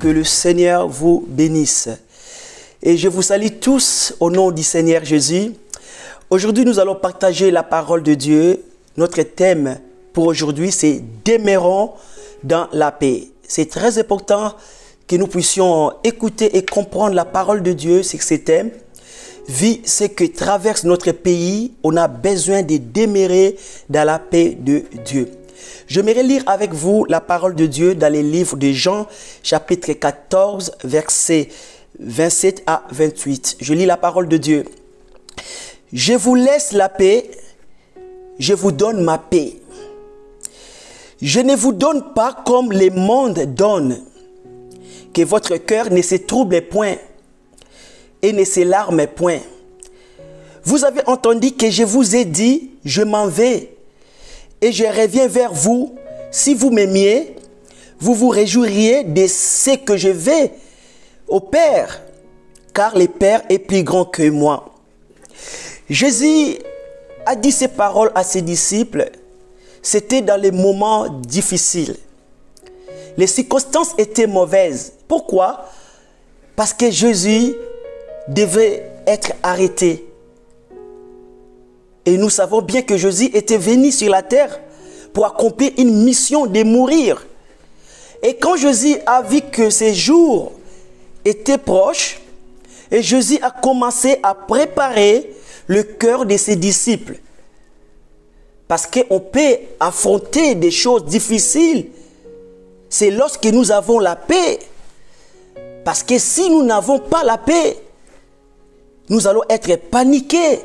Que le Seigneur vous bénisse. Et je vous salue tous au nom du Seigneur Jésus. Aujourd'hui, nous allons partager la parole de Dieu. Notre thème pour aujourd'hui, c'est « Demeurons dans la paix ». C'est très important que nous puissions écouter et comprendre la parole de Dieu sur ce thème. Vu ce que traverse notre pays, on a besoin de demeurer dans la paix de Dieu. J'aimerais lire avec vous la parole de Dieu dans les livres de Jean, chapitre 14, versets 27 à 28. Je lis la parole de Dieu. « Je vous laisse la paix, je vous donne ma paix. Je ne vous donne pas comme le monde donne, que votre cœur ne se trouble point et ne s'alarme point. Vous avez entendu que je vous ai dit, je m'en vais et je reviens vers vous. Si vous m'aimiez, vous vous réjouiriez de ce que je vais au Père, car le Père est plus grand que moi. » Jésus a dit ces paroles à ses disciples. C'était dans les moments difficiles. Les circonstances étaient mauvaises. Pourquoi? Parce que Jésus devait être arrêté. Et nous savons bien que Jésus était venu sur la terre pour accomplir une mission de mourir. Et quand Jésus a vu que ses jours étaient proches, et Jésus a commencé à préparer le cœur de ses disciples. Parce qu'on peut affronter des choses difficiles, c'est lorsque nous avons la paix. Parce que si nous n'avons pas la paix, nous allons être paniqués.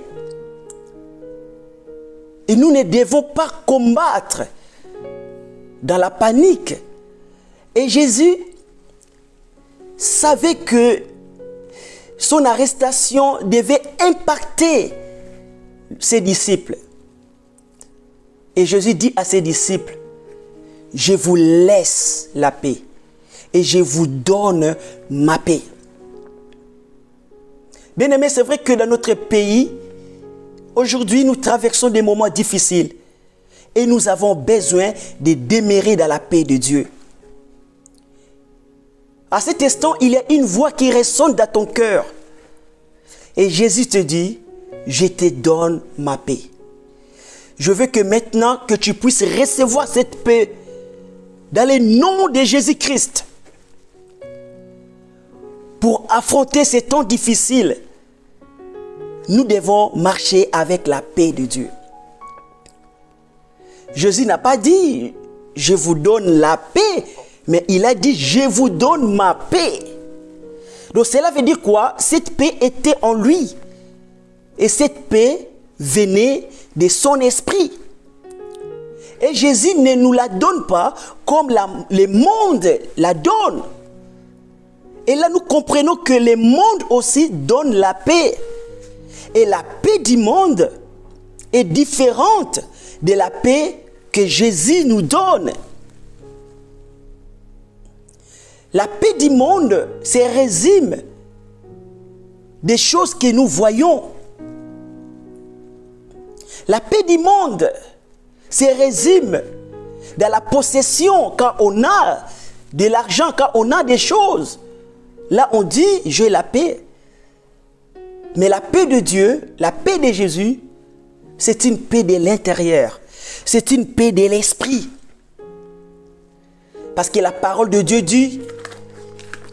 Et nous ne devons pas combattre dans la panique. Et Jésus savait que son arrestation devait impacter ses disciples. Et Jésus dit à ses disciples, « Je vous laisse la paix et je vous donne ma paix. » Bien-aimés, c'est vrai que dans notre pays, aujourd'hui, nous traversons des moments difficiles et nous avons besoin de demeurer dans la paix de Dieu. À cet instant, il y a une voix qui résonne dans ton cœur. Et Jésus te dit, je te donne ma paix. Je veux que maintenant que tu puisses recevoir cette paix dans le nom de Jésus-Christ. Pour affronter ces temps difficiles, nous devons marcher avec la paix de Dieu. Jésus n'a pas dit, je vous donne la paix, mais il a dit, je vous donne ma paix. Donc cela veut dire quoi? Cette paix était en lui. Et cette paix venait de son esprit. Et Jésus ne nous la donne pas comme le monde la donne. Et là nous comprenons que le monde aussi donne la paix. Et la paix du monde est différente de la paix que Jésus nous donne. La paix du monde, c'est résume des choses que nous voyons. La paix du monde, c'est résume dans la possession quand on a de l'argent, quand on a des choses. Là, on dit, j'ai la paix. Mais la paix de Dieu, la paix de Jésus, c'est une paix de l'intérieur. C'est une paix de l'esprit. Parce que la parole de Dieu dit,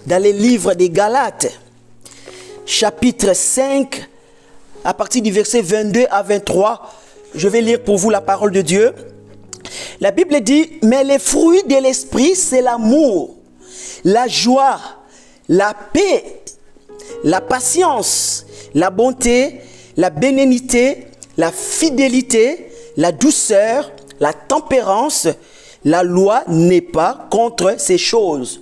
dans les livres des Galates, chapitre 5, à partir du verset 22 à 23, je vais lire pour vous la parole de Dieu. La Bible dit, « Mais les fruits de l'esprit, c'est l'amour, la joie, la paix, la patience, la bonté, la bénignité, la fidélité, la douceur, la tempérance. La loi n'est pas contre ces choses. »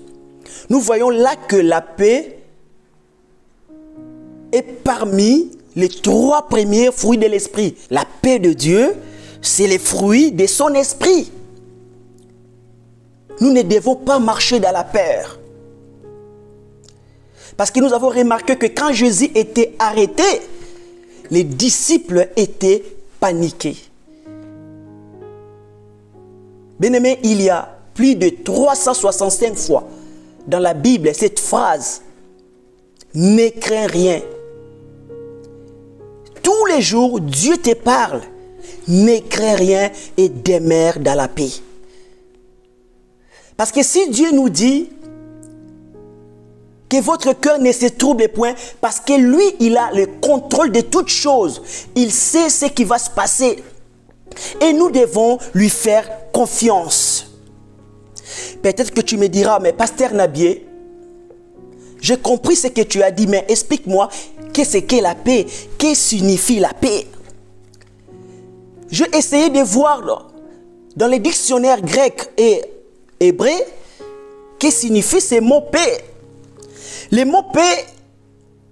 Nous voyons là que la paix est parmi les trois premiers fruits de l'esprit. La paix de Dieu, c'est les fruits de son esprit. Nous ne devons pas marcher dans la peur. Parce que nous avons remarqué que quand Jésus était arrêté, les disciples étaient paniqués. Bien-aimés, il y a plus de 365 fois dans la Bible cette phrase, ne crains rien. Tous les jours, Dieu te parle, ne crains rien et demeure dans la paix. Parce que si Dieu nous dit que votre cœur ne se trouble point, parce que lui, il a le contrôle de toutes choses, il sait ce qui va se passer et nous devons lui faire confiance. Peut-être que tu me diras, mais Pasteur Nabié, j'ai compris ce que tu as dit, mais explique-moi, qu'est-ce qu'est la paix? Que signifie la paix? J'ai essayé de voir dans les dictionnaires grecs et hébreux, que signifie ce mot paix. Le mot paix,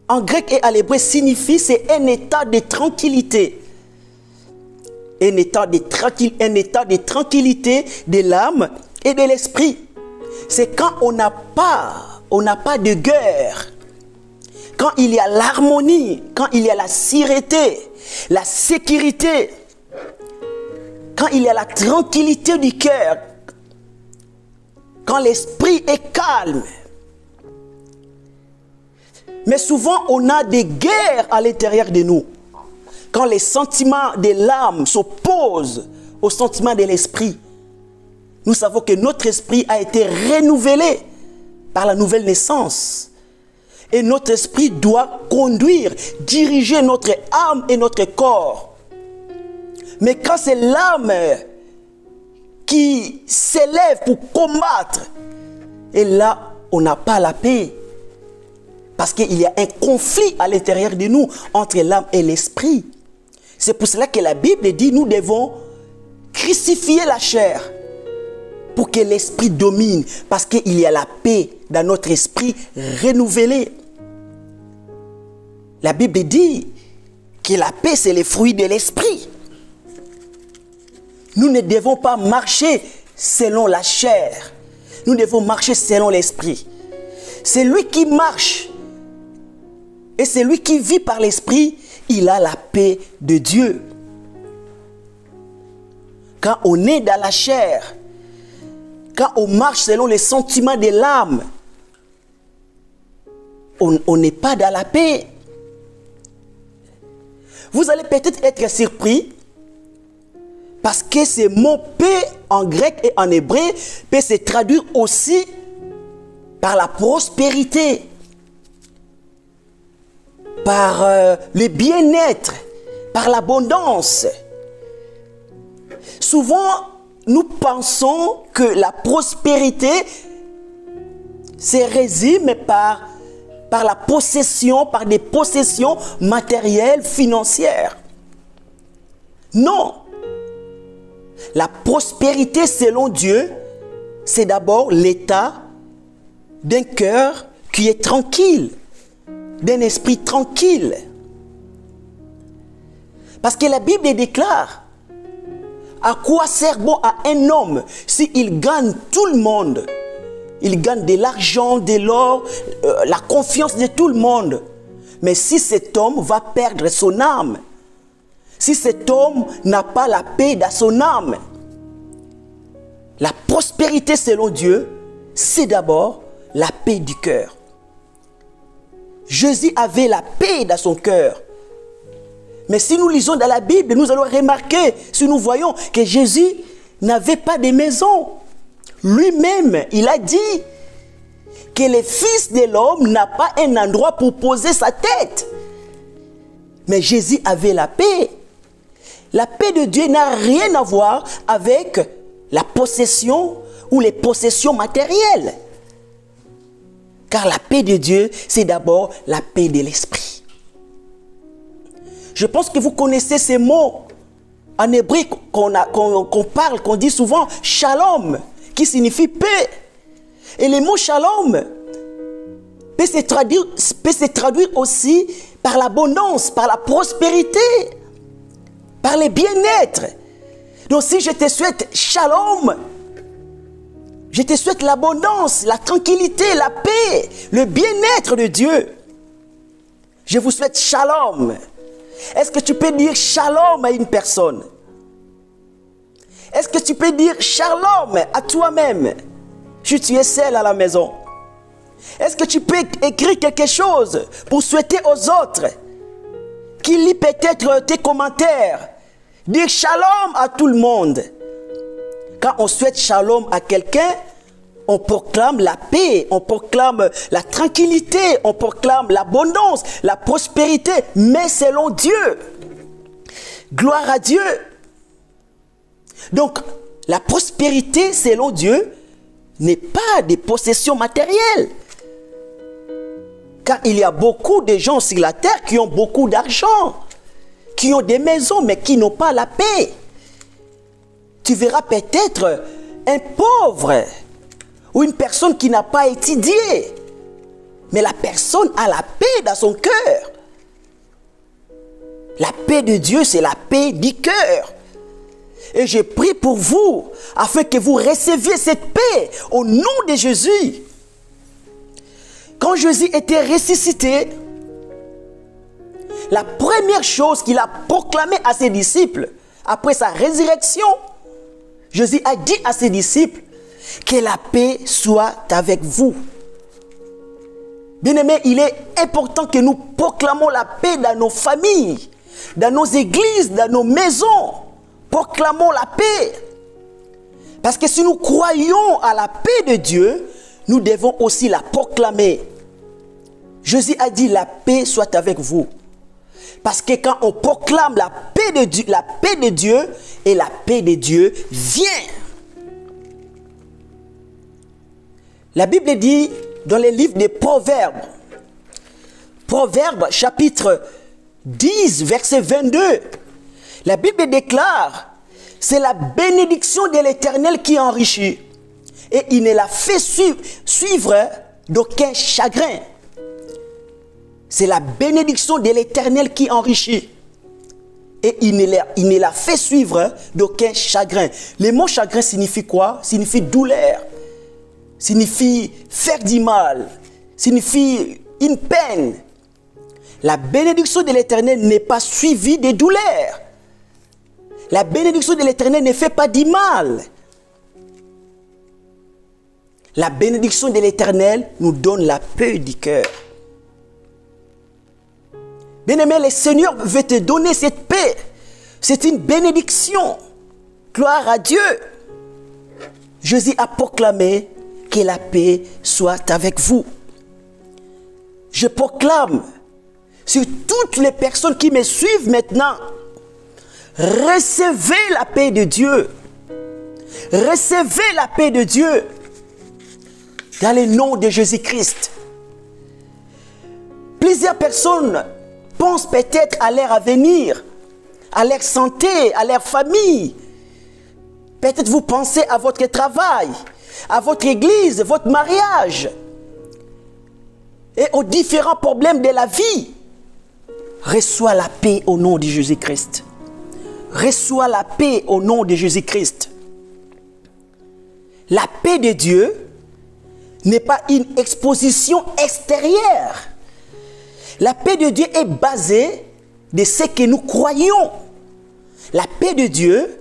en grec et à l'hébreu, signifie c'est un état de tranquillité. Un état de tranquillité de l'âme et de l'esprit. C'est quand on n'a pas de guerre. Quand il y a l'harmonie, quand il y a la sûreté, la sécurité, quand il y a la tranquillité du cœur, quand l'esprit est calme. Mais souvent, on a des guerres à l'intérieur de nous. Quand les sentiments de l'âme s'opposent aux sentiments de l'esprit, nous savons que notre esprit a été renouvelé par la nouvelle naissance. Et notre esprit doit conduire, diriger notre âme et notre corps. Mais quand c'est l'âme qui s'élève pour combattre, et là, on n'a pas la paix. Parce qu'il y a un conflit à l'intérieur de nous entre l'âme et l'esprit. C'est pour cela que la Bible dit nous devons crucifier la chair pour que l'esprit domine. Parce qu'il y a la paix dans notre esprit renouvelé. La Bible dit que la paix c'est le fruit de l'esprit. Nous ne devons pas marcher selon la chair. Nous devons marcher selon l'esprit. C'est lui qui marche. Et c'est lui qui vit par l'esprit, il a la paix de Dieu. Quand on est dans la chair, quand on marche selon les sentiments de l'âme, on n'est pas dans la paix. Vous allez peut-être être surpris parce que ce mot paix en grec et en hébreu peut se traduire aussi par la prospérité, par le bien-être, par l'abondance. Souvent, nous pensons que la prospérité se résume par la possession, par des possessions matérielles, financières. Non. La prospérité selon Dieu, c'est d'abord l'état d'un cœur qui est tranquille, d'un esprit tranquille. Parce que la Bible déclare, à quoi sert bon à un homme s'il gagne tout le monde? Il gagne de l'argent, de l'or, la confiance de tout le monde. Mais si cet homme va perdre son âme, si cet homme n'a pas la paix dans son âme, la prospérité selon Dieu, c'est d'abord la paix du cœur. Jésus avait la paix dans son cœur. Mais si nous lisons dans la Bible, nous allons remarquer, si nous voyons que Jésus n'avait pas de maison. Lui-même, il a dit que le Fils de l'homme n'a pas un endroit pour poser sa tête. Mais Jésus avait la paix. La paix de Dieu n'a rien à voir avec la possession ou les possessions matérielles. Car la paix de Dieu, c'est d'abord la paix de l'esprit. Je pense que vous connaissez ces mots en hébreu qu'on parle, qu'on dit souvent « shalom », qui signifie paix. Et le mot « shalom » peut se traduire aussi par l'abondance, par la prospérité, par le bien-être. Donc si je te souhaite shalom, je te souhaite l'abondance, la tranquillité, la paix, le bien-être de Dieu. Je vous souhaite shalom. Est-ce que tu peux dire shalom à une personne? Est-ce que tu peux dire shalom à toi-même si tu es seul à la maison? Est-ce que tu peux écrire quelque chose pour souhaiter aux autres qui lit peut-être tes commentaires? Dire shalom à tout le monde. Quand on souhaite shalom à quelqu'un, on proclame la paix, on proclame la tranquillité, on proclame l'abondance, la prospérité, mais selon Dieu. Gloire à Dieu. Donc, la prospérité selon Dieu n'est pas des possessions matérielles. Car il y a beaucoup de gens sur la terre qui ont beaucoup d'argent, qui ont des maisons, mais qui n'ont pas la paix. Tu verras peut-être un pauvre ou une personne qui n'a pas étudié, mais la personne a la paix dans son cœur. La paix de Dieu, c'est la paix du cœur. Et je prie pour vous, afin que vous receviez cette paix au nom de Jésus. Quand Jésus était ressuscité, la première chose qu'il a proclamée à ses disciples, après sa résurrection, Jésus a dit à ses disciples, que la paix soit avec vous. Bien-aimés, il est important que nous proclamons la paix dans nos familles, dans nos églises, dans nos maisons. Proclamons la paix. Parce que si nous croyons à la paix de Dieu, nous devons aussi la proclamer. Jésus a dit, la paix soit avec vous. Parce que quand on proclame la paix de Dieu, et la paix de Dieu vient. La Bible dit dans les livres des Proverbes, Proverbes chapitre 10, verset 22, la Bible déclare, c'est la bénédiction de l'Éternel qui enrichit, et il ne la fait suivre d'aucun chagrin. C'est la bénédiction de l'Éternel qui enrichit, et il ne la fait suivre d'aucun chagrin. Le mot chagrin signifie quoi? Signifie douleur, signifie faire du mal, signifie une peine. La bénédiction de l'Éternel n'est pas suivie de douleurs. La bénédiction de l'Éternel ne fait pas du mal. La bénédiction de l'Éternel nous donne la paix du cœur. Bien-aimé, le Seigneur veut te donner cette paix. C'est une bénédiction. Gloire à Dieu. Jésus a proclamé que la paix soit avec vous. Je proclame sur toutes les personnes qui me suivent maintenant, recevez la paix de Dieu. Recevez la paix de Dieu dans le nom de Jésus-Christ. Plusieurs personnes pensent peut-être à leur avenir, à leur santé, à leur famille. Peut-être vous pensez à votre travail, à votre église, votre mariage et aux différents problèmes de la vie. Reçois la paix au nom de Jésus-Christ. Reçois la paix au nom de Jésus-Christ. La paix de Dieu n'est pas une exposition extérieure. La paix de Dieu est basée de ce que nous croyons. La paix de Dieu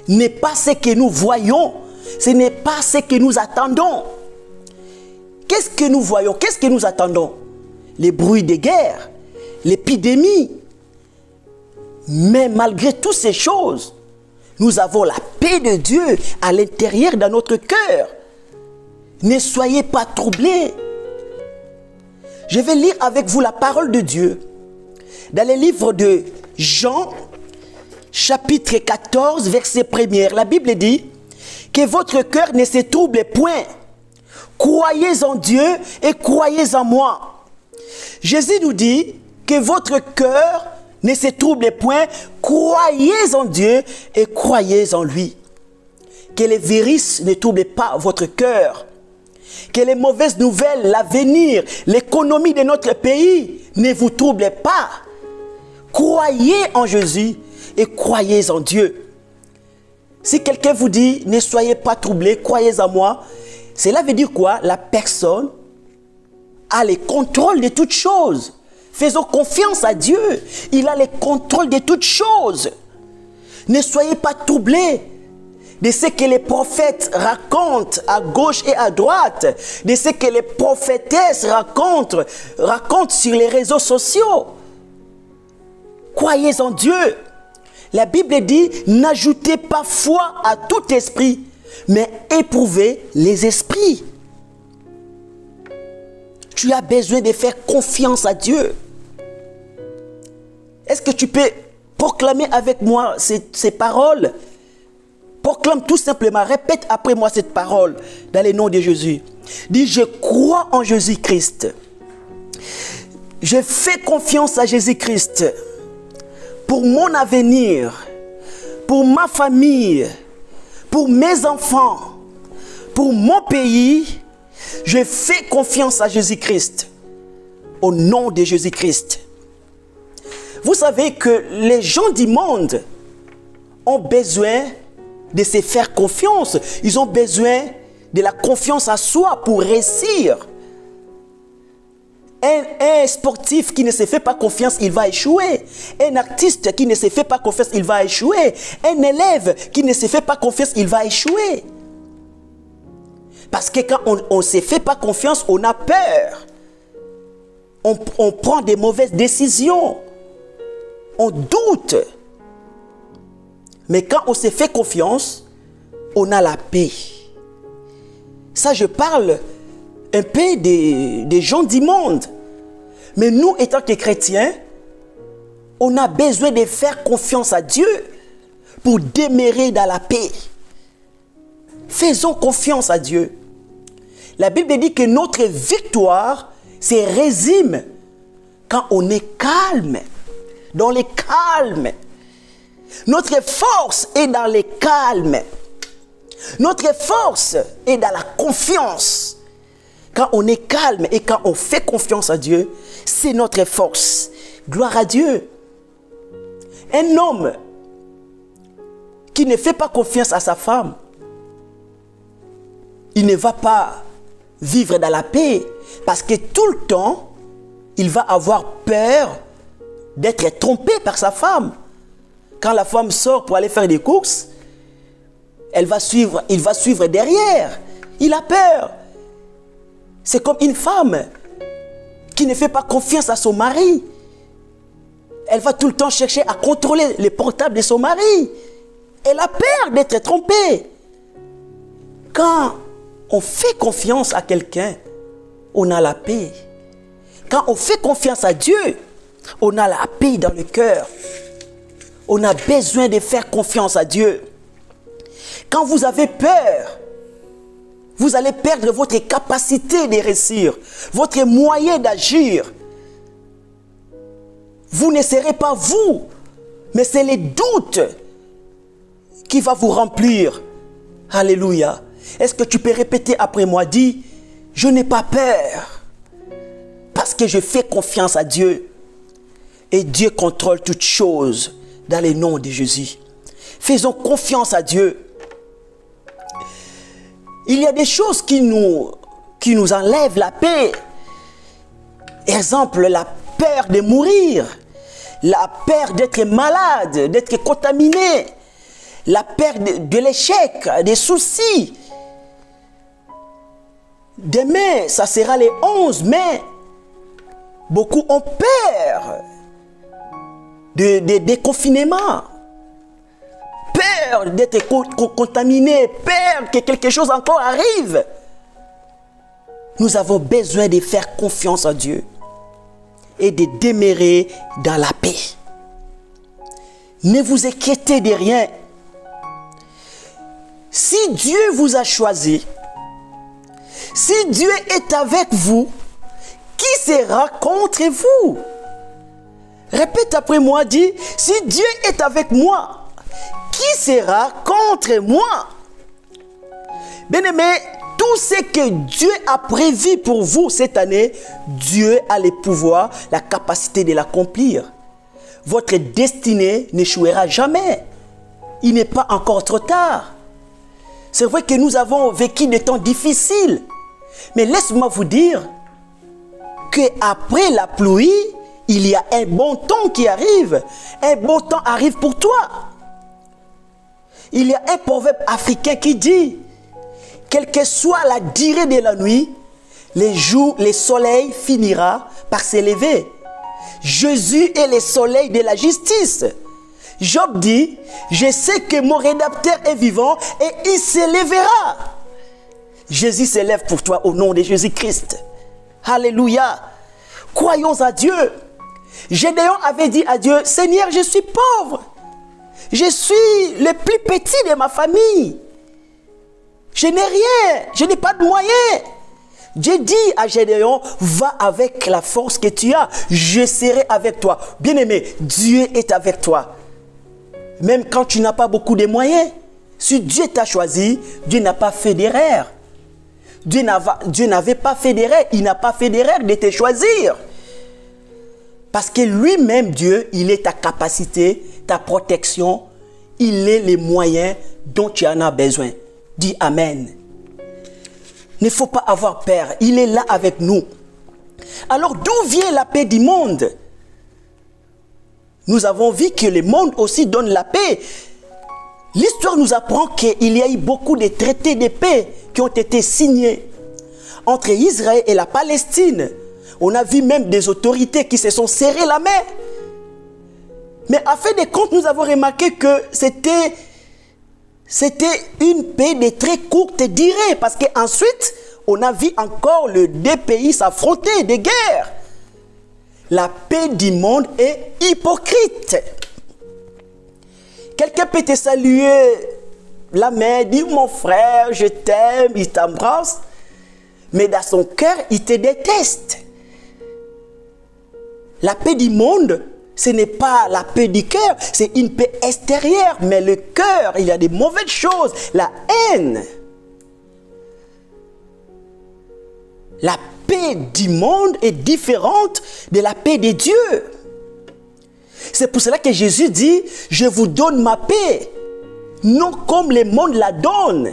n'est pas ce que nous voyons, ce n'est pas ce que nous attendons. Qu'est-ce que nous voyons? Qu'est-ce que nous attendons? Les bruits de guerre, l'épidémie. Mais malgré toutes ces choses, nous avons la paix de Dieu à l'intérieur de notre cœur. Ne soyez pas troublés. Je vais lire avec vous la parole de Dieu dans le livre de Jean, chapitre 14, verset 1er. La Bible dit que votre cœur ne se trouble point. Croyez en Dieu et croyez en moi. Jésus nous dit que votre cœur ne se trouble point. Croyez en Dieu et croyez en lui. Que les virus ne troublent pas votre cœur. Que les mauvaises nouvelles, l'avenir, l'économie de notre pays ne vous troublent pas. Croyez en Jésus et croyez en Dieu. Si quelqu'un vous dit, ne soyez pas troublés, croyez en moi, cela veut dire quoi? La personne a le contrôle de toutes choses. Faisons confiance à Dieu. Il a le contrôle de toutes choses. Ne soyez pas troublés, de ce que les prophètes racontent à gauche et à droite, de ce que les prophétesses racontent sur les réseaux sociaux. Croyez en Dieu. La Bible dit, n'ajoutez pas foi à tout esprit, mais éprouvez les esprits. Tu as besoin de faire confiance à Dieu. Est-ce que tu peux proclamer avec moi ces paroles? Proclame tout simplement, répète après moi cette parole dans le nom de Jésus. Dis, je crois en Jésus-Christ. Je fais confiance à Jésus-Christ pour mon avenir, pour ma famille, pour mes enfants, pour mon pays. Je fais confiance à Jésus-Christ. Au nom de Jésus-Christ. Vous savez que les gens du monde ont besoin de se faire confiance. Ils ont besoin de la confiance à soi pour réussir. Un sportif qui ne se fait pas confiance, il va échouer. Un artiste qui ne se fait pas confiance, il va échouer. Un élève qui ne se fait pas confiance, il va échouer. Parce que quand on ne se fait pas confiance, on a peur. On prend des mauvaises décisions. On doute. Mais quand on se fait confiance, on a la paix. Ça, je parle un peu des gens du monde. Mais nous, étant que chrétiens, on a besoin de faire confiance à Dieu pour demeurer dans la paix. Faisons confiance à Dieu. La Bible dit que notre victoire se résume quand on est calme. Dans le calme. Notre force est dans le calme. Notre force est dans la confiance. Quand on est calme et quand on fait confiance à Dieu, c'est notre force. Gloire à Dieu. Un homme qui ne fait pas confiance à sa femme, il ne va pas vivre dans la paix parce que tout le temps, il va avoir peur d'être trompé par sa femme. Quand la femme sort pour aller faire des courses, il va suivre derrière. Il a peur. C'est comme une femme qui ne fait pas confiance à son mari. Elle va tout le temps chercher à contrôler les portables de son mari. Elle a peur d'être trompée. Quand on fait confiance à quelqu'un, on a la paix. Quand on fait confiance à Dieu, on a la paix dans le cœur. On a besoin de faire confiance à Dieu. Quand vous avez peur, vous allez perdre votre capacité de réussir, votre moyen d'agir. Vous ne serez pas vous, mais c'est les doutes qui va vous remplir. Alléluia. Est-ce que tu peux répéter après moi? Dis, je n'ai pas peur parce que je fais confiance à Dieu. Et Dieu contrôle toutes choses dans le nom de Jésus. Faisons confiance à Dieu. Il y a des choses qui nous enlèvent la paix. Exemple, la peur de mourir, la peur d'être malade, d'être contaminé, la peur de l'échec, des soucis. Demain, ça sera les 11 mai. Beaucoup ont peur de déconfinement, peur d'être contaminé, peur que quelque chose encore arrive. Nous avons besoin de faire confiance à Dieu et de demeurer dans la paix. Ne vous inquiétez de rien. Si Dieu vous a choisi, si Dieu est avec vous, qui sera contre vous? Répète après moi, dis, si Dieu est avec moi, qui sera contre moi? Bien-aimés, tout ce que Dieu a prévu pour vous cette année, Dieu a le pouvoir, la capacité de l'accomplir. Votre destinée n'échouera jamais. Il n'est pas encore trop tard. C'est vrai que nous avons vécu des temps difficiles. Mais laisse-moi vous dire qu'après la pluie, il y a un bon temps qui arrive. Un bon temps arrive pour toi. Il y a un proverbe africain qui dit, quelle que soit la durée de la nuit, le soleil finira par s'élever. Jésus est le soleil de la justice. Job dit, je sais que mon rédempteur est vivant et il s'élèvera. Jésus s'élève pour toi au nom de Jésus-Christ. Alléluia. Croyons à Dieu. Gédéon avait dit à Dieu, Seigneur, je suis pauvre. Je suis le plus petit de ma famille. Je n'ai rien, je n'ai pas de moyens. Dieu dit à Gédéon, va avec la force que tu as, je serai avec toi. Bien-aimé, Dieu est avec toi. Même quand tu n'as pas beaucoup de moyens, si Dieu t'a choisi, Dieu n'a pas fait d'erreur. Dieu n'avait pas fait d'erreur, il n'a pas fait d'erreur de te choisir. Parce que lui-même, Dieu, il est ta capacité, ta protection, il est les moyens dont tu en as besoin. Dis Amen. Il ne faut pas avoir peur, il est là avec nous. Alors d'où vient la paix du monde? Nous avons vu que le monde aussi donne la paix. L'histoire nous apprend qu'il y a eu beaucoup de traités de paix qui ont été signés entre Israël et la Palestine. On a vu même des autorités qui se sont serrées la main. Mais à fin de compte, nous avons remarqué que c'était une paix de très courte durée. Parce qu'ensuite, on a vu encore les deux pays s'affronter, des guerres. La paix du monde est hypocrite. Quelqu'un peut te saluer la main, dire mon frère, je t'aime, il t'embrasse. Mais dans son cœur, il te déteste. La paix du monde, ce n'est pas la paix du cœur, c'est une paix extérieure. Mais le cœur, il y a des mauvaises choses, la haine. La paix du monde est différente de la paix de Dieu. C'est pour cela que Jésus dit, je vous donne ma paix, non comme le monde la donne.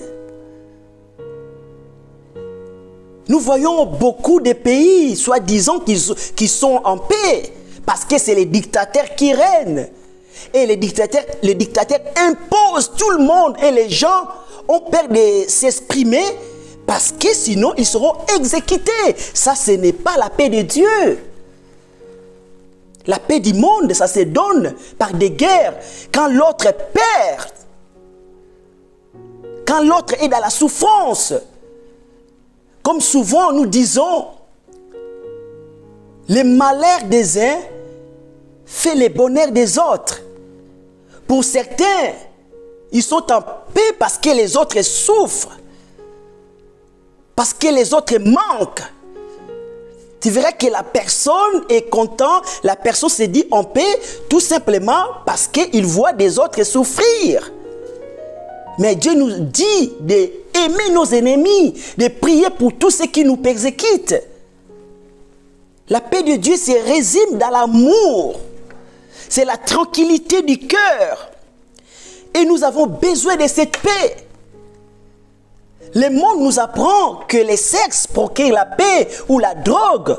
Nous voyons beaucoup de pays, soi-disant, qui sont en paix, parce que c'est les dictateurs qui règnent. Et les dictateurs imposent tout le monde, et les gens ont peur de s'exprimer, parce que sinon ils seront exécutés. Ça, ce n'est pas la paix de Dieu. La paix du monde, ça se donne par des guerres. Quand l'autre perd, quand l'autre est dans la souffrance, comme souvent nous disons, le malheur des uns fait le bonheur des autres. Pour certains, ils sont en paix parce que les autres souffrent, parce que les autres manquent. Tu verras que la personne est contente, la personne se dit en paix tout simplement parce qu'il voit des autres souffrir. Mais Dieu nous dit d'aimer nos ennemis, de prier pour tous ceux qui nous persécutent. La paix de Dieu se résume dans l'amour. C'est la tranquillité du cœur. Et nous avons besoin de cette paix. Le monde nous apprend que le sexe procure la paix ou la drogue.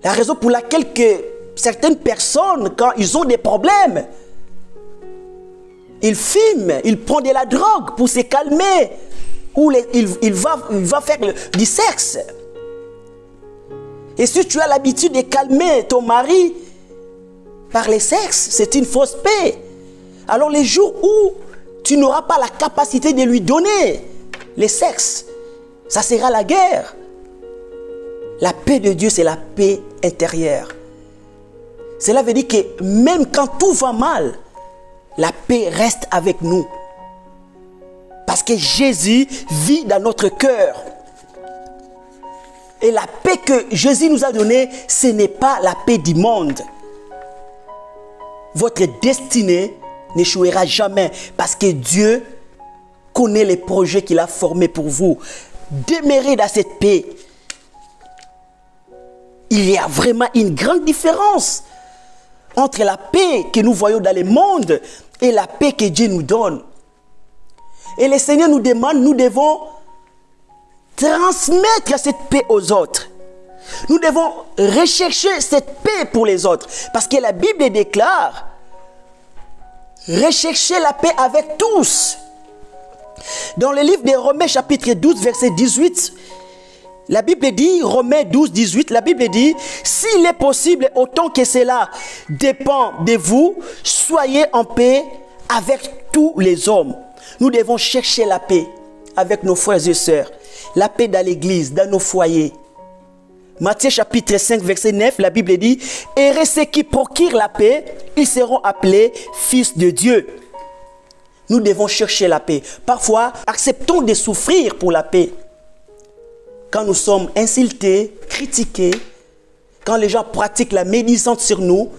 La raison pour laquelle certaines personnes, quand ils ont des problèmes, ils fument, ils prennent de la drogue pour se calmer. Ou il va faire du sexe. Et si tu as l'habitude de calmer ton mari par le sexe, c'est une fausse paix. Alors les jours où tu n'auras pas la capacité de lui donner le sexe, ça sera la guerre. La paix de Dieu, c'est la paix intérieure. Cela veut dire que même quand tout va mal, la paix reste avec nous. Parce que Jésus vit dans notre cœur. Et la paix que Jésus nous a donnée, ce n'est pas la paix du monde. Votre destinée n'échouera jamais parce que Dieu connaît les projets qu'il a formés pour vous. Demeurez dans cette paix. Il y a vraiment une grande différence entre la paix que nous voyons dans le monde et la paix que Dieu nous donne. Et le Seigneur nous demande, nous devons transmettre cette paix aux autres. Nous devons rechercher cette paix pour les autres. Parce que la Bible déclare, recherchez la paix avec tous. Dans le livre des Romains chapitre 12 verset 18, la Bible dit, Romains 12, 18, la Bible dit, s'il est possible, autant que cela dépend de vous, soyez en paix avec tous les hommes. Nous devons chercher la paix avec nos frères et sœurs, la paix dans l'église, dans nos foyers. Matthieu chapitre 5 verset 9, la Bible dit, et ceux qui procurent la paix, ils seront appelés fils de Dieu. Nous devons chercher la paix. Parfois, acceptons de souffrir pour la paix. Quand nous sommes insultés, critiqués, quand les gens pratiquent la médisance sur nous,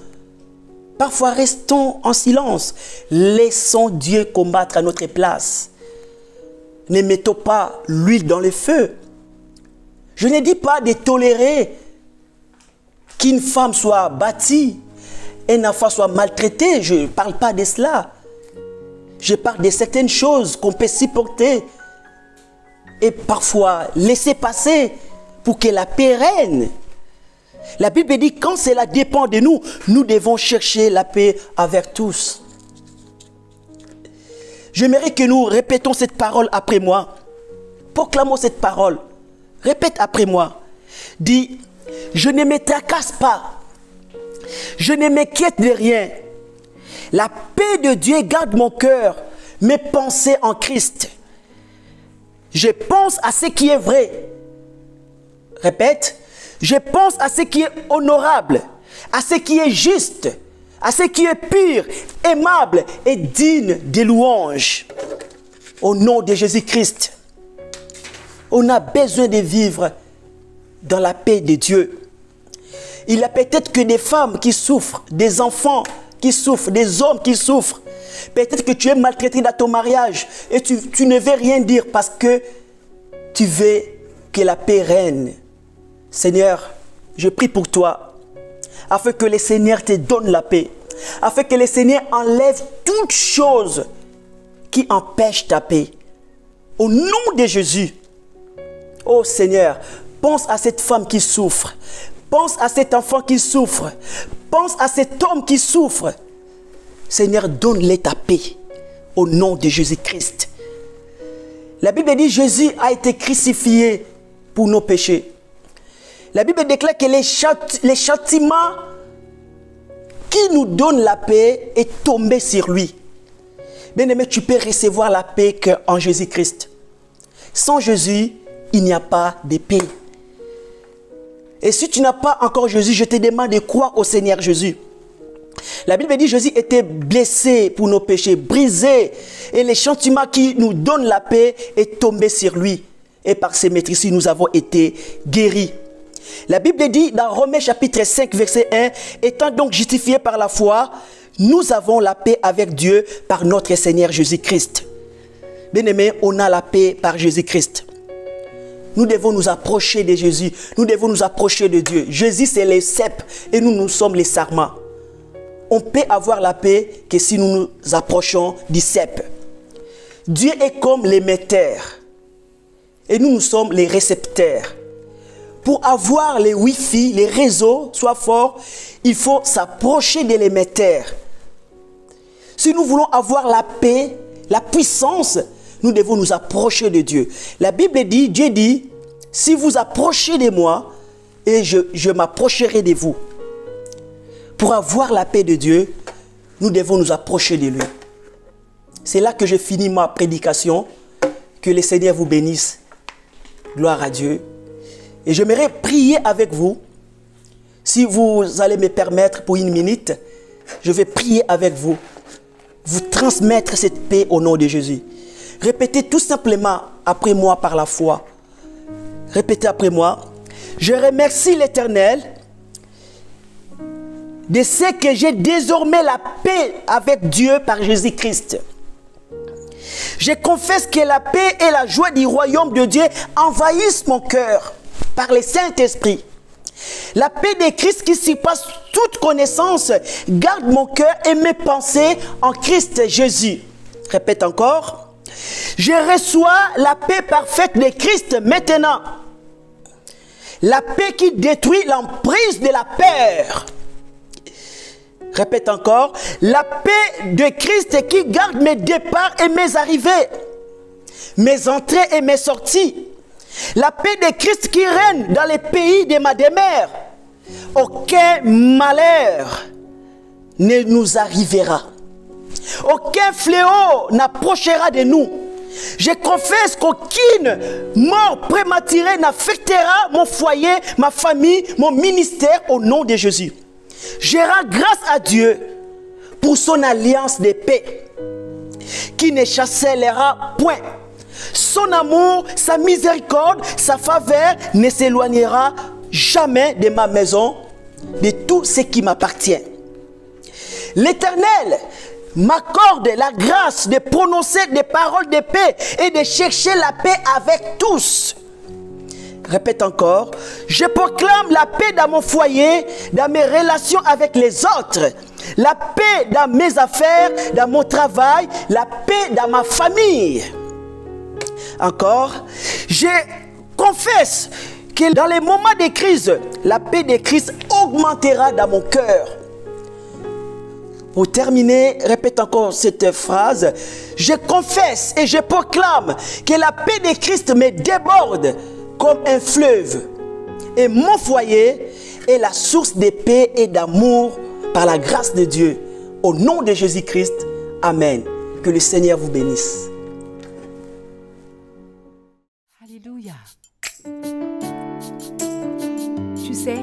parfois restons en silence. Laissons Dieu combattre à notre place. Ne mettons pas l'huile dans le feu. Je ne dis pas de tolérer qu'une femme soit bâtie, un enfant soit maltraité. Je ne parle pas de cela. Je parle de certaines choses qu'on peut supporter et parfois laisser passer pour que la paix règne. La Bible dit quand cela dépend de nous, nous devons chercher la paix avec tous. J'aimerais que nous répétons cette parole après moi. Proclamons cette parole. Répète après moi. Dis, je ne me tracasse pas. Je ne m'inquiète de rien. La paix de Dieu garde mon cœur, mes pensées en Christ. Je pense à ce qui est vrai. Répète. Je pense à ce qui est honorable, à ce qui est juste, à ce qui est pur, aimable et digne de louange. Au nom de Jésus-Christ, on a besoin de vivre dans la paix de Dieu. Il y a peut-être que des femmes qui souffrent, des enfants qui souffrent, des hommes qui souffrent. Peut-être que tu es maltraité dans ton mariage et tu ne veux rien dire parce que tu veux que la paix règne. Seigneur, je prie pour toi, afin que le Seigneur te donne la paix, afin que le Seigneur enlève toute chose qui empêche ta paix. Au nom de Jésus, oh Seigneur, pense à cette femme qui souffre, pense à cet enfant qui souffre, pense à cet homme qui souffre. Seigneur, donne-les ta paix, au nom de Jésus-Christ. La Bible dit Jésus a été crucifié pour nos péchés. La Bible déclare que les châtiments qui nous donnent la paix est tombé sur lui. Bien-aimé, tu peux recevoir la paix qu'en Jésus-Christ. Sans Jésus, il n'y a pas de paix. Et si tu n'as pas encore Jésus, je te demande de croire au Seigneur Jésus. La Bible dit que Jésus était blessé pour nos péchés, brisé. Et les châtiments qui nous donnent la paix est tombé sur lui. Et par ses maîtrises, nous avons été guéris. La Bible dit dans Romains chapitre 5 verset 1, étant donc justifiés par la foi, nous avons la paix avec Dieu par notre Seigneur Jésus-Christ. Bien-aimés, on a la paix par Jésus-Christ. Nous devons nous approcher de Jésus, nous devons nous approcher de Dieu. Jésus c'est les cèpes et nous sommes les sarments. On peut avoir la paix que si nous nous approchons du cèpe. Dieu est comme l'émetteur et nous sommes les récepteurs. Pour avoir les Wi-Fi, les réseaux soient forts, il faut s'approcher de l'émetteur. Si nous voulons avoir la paix, la puissance, nous devons nous approcher de Dieu. La Bible dit, Dieu dit, si vous approchez de moi, et je m'approcherai de vous. Pour avoir la paix de Dieu, nous devons nous approcher de lui. C'est là que je finis ma prédication. Que le Seigneur vous bénisse. Gloire à Dieu. Et j'aimerais prier avec vous. Si vous allez me permettre pour une minute, je vais prier avec vous. Vous transmettre cette paix au nom de Jésus. Répétez tout simplement après moi par la foi. Répétez après moi. Je remercie l'Éternel de ce que j'ai désormais la paix avec Dieu par Jésus-Christ. Je confesse que la paix et la joie du royaume de Dieu envahissent mon cœur par le Saint-Esprit. La paix de Christ qui surpasse toute connaissance garde mon cœur et mes pensées en Christ Jésus. Répète encore. Je reçois la paix parfaite de Christ maintenant. La paix qui détruit l'emprise de la peur. Répète encore. La paix de Christ qui garde mes départs et mes arrivées, mes entrées et mes sorties. La paix de Christ qui règne dans les pays de ma demeure. Aucun malheur ne nous arrivera. Aucun fléau n'approchera de nous. Je confesse qu'aucune mort prématurée n'affectera mon foyer, ma famille, mon ministère au nom de Jésus. Je rends grâce à Dieu pour son alliance de paix qui ne chancellera point. Son amour, sa miséricorde, sa faveur ne s'éloignera jamais de ma maison, de tout ce qui m'appartient. L'Éternel m'accorde la grâce de prononcer des paroles de paix et de chercher la paix avec tous. Répète encore. Je proclame la paix dans mon foyer, dans mes relations avec les autres. La paix dans mes affaires, dans mon travail, la paix dans ma famille. Encore. Je confesse que dans les moments de crise, la paix de Christ augmentera dans mon cœur. Pour terminer, répète encore cette phrase. Je confesse et je proclame que la paix de Christ me déborde comme un fleuve. Et mon foyer est la source de paix et d'amour par la grâce de Dieu. Au nom de Jésus-Christ, Amen. Que le Seigneur vous bénisse. Alléluia. Tu sais,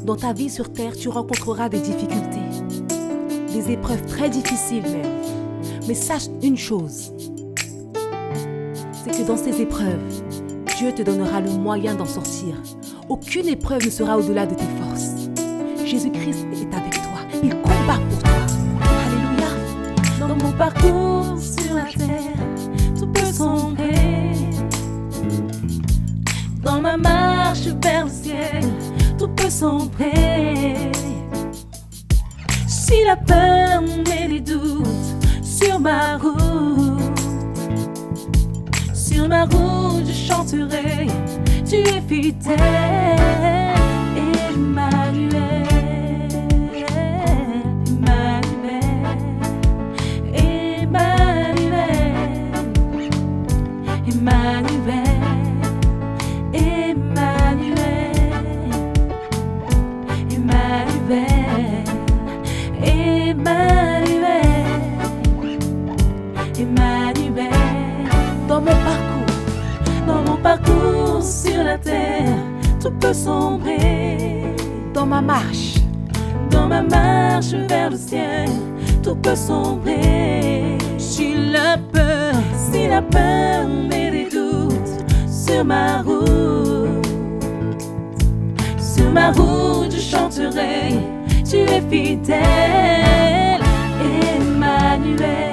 dans ta vie sur terre, tu rencontreras des difficultés, des épreuves très difficiles même. Mais sache une chose, c'est que dans ces épreuves, Dieu te donnera le moyen d'en sortir. Aucune épreuve ne sera au-delà de tes forces. Jésus-Christ est avec toi. Il combat pour toi. Alléluia. Dans mon parcours sur la terre, tout peut sombrer. Dans ma marche vers le ciel, tout peut sombrer. Si la peur met des doutes sur ma route, je chanterai, tu es fidèle, Emmanuel, Emmanuel, Emmanuel, Emmanuel, Emmanuel, Emmanuel, Emmanuel. Dans mon parcours sur la terre, tout peut sombrer. Dans ma marche vers le ciel, tout peut sombrer. Si la peur met des doutes sur ma route, je chanterai, tu es fidèle, Emmanuel.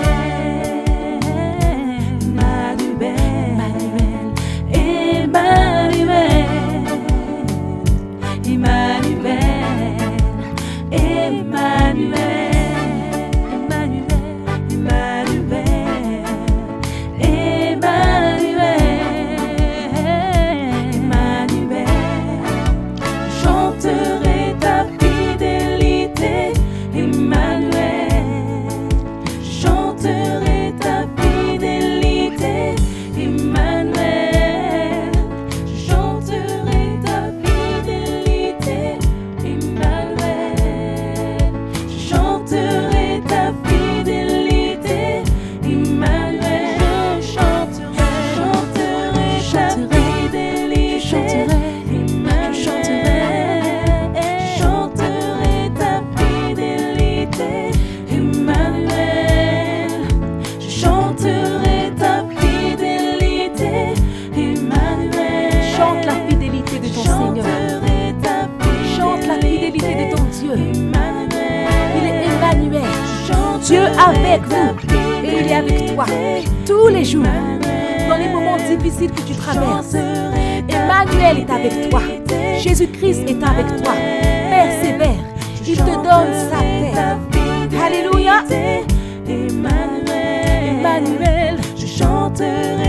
Dieu avec vous et il est avec toi tous les jours dans les moments difficiles que tu traverses. Emmanuel est avec toi. Jésus-Christ est avec toi. Persévère. Il te donne sa paix. Alléluia. Emmanuel, je chanterai.